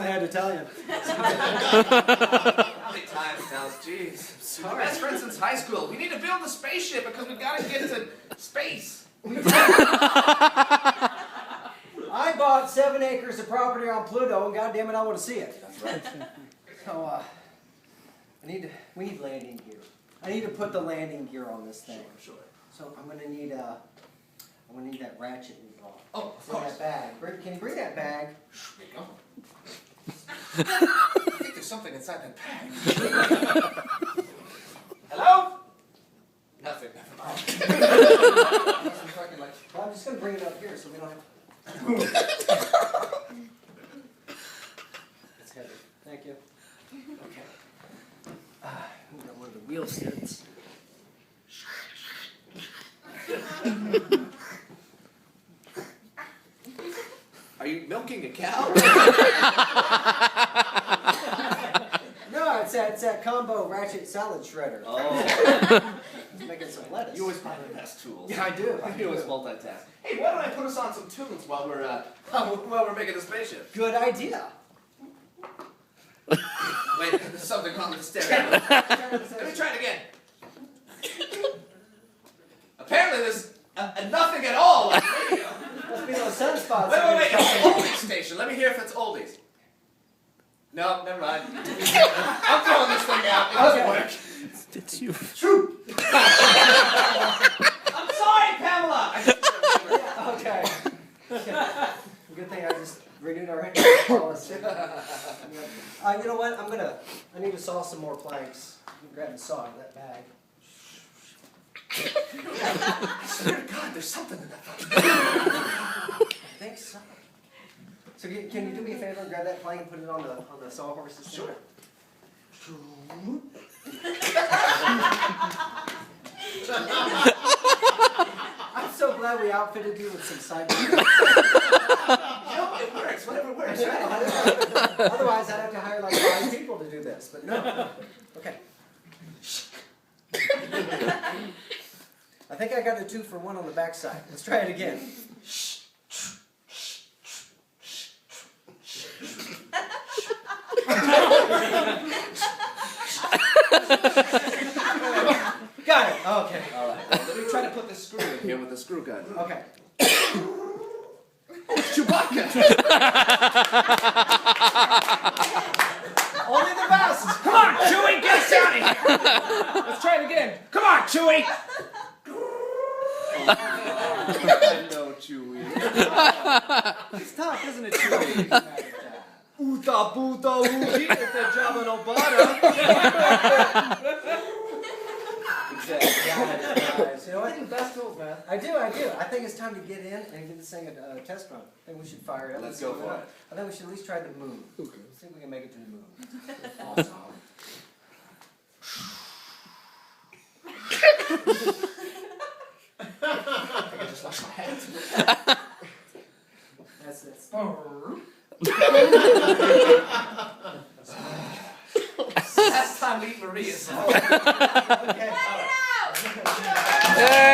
I had to tell you. How many times now? Jeez. Sorry. Best friends since high school. We need to build a spaceship because we've got to get to space. I bought 7 acres of property on Pluto, and goddamn it, I want to see it. That's right. So, we need landing gear. I need to put the landing gear on this thing. Sure. So I'm gonna need that ratchet we brought. Oh, of Bring course. that bag. Can you bring that bag? There you go. I think there's something inside that bag. Hello? Nothing. Never mind. Well, I'm just gonna bring it up here so we don't have. It's heavy. Thank you. Okay. We got one of the wheel sets. Are you milking a cow? No, it's that combo ratchet salad shredder. Oh. It's making some lettuce. You always buy the best tools. Yeah, I do. You always multitask. Hey, why don't I put us on some tunes while we're making the spaceship? Good idea. Wait, there's something wrong with the stereo. Let me try it again. Apparently there's nothing at all on the radio. Must be those sunspots. Wait. It's an oldies station. Let me hear if it's oldies. No, never mind. I'm throwing this thing out. It doesn't work. It's you. True. I'm sorry, Pamela. Okay. Good thing I just renewed our policy. You know what? I need to saw some more planks. I'm grabbing saw out of that bag. I swear to God, there's something in that fucking I think so. So can you do me a favor and grab that plank and put it on the sawhorses? Sure. I'm so glad we outfitted you with some side. You know, it works. Whatever works, right? Otherwise, I'd have to hire like 5 people to do this. But no. Okay. I think I got a 2 for 1 on the backside. Let's try it again. Got it. Okay. All right. Well, let me try to put the screw in here with the screw gun. Okay. Oh, it's Chewbacca! Only the best. Come on, Chewie, get us out of here! Let's try it again. Come on, Chewie! I know, Chewie. It's tough, isn't it, Chewie? Uta buta uji at the Jabba no Bada. Exactly. Guys, you know what? The best tools, man. I do. I think it's time to get in and give this thing a test run. I think we should fire it up. Let's go for it. I think we should at least try the moon. Okay. See if we can make it to the moon. Awesome. I think I just lost my hat. That's it. Last time we eat Maria's. Okay. All right. Yeah.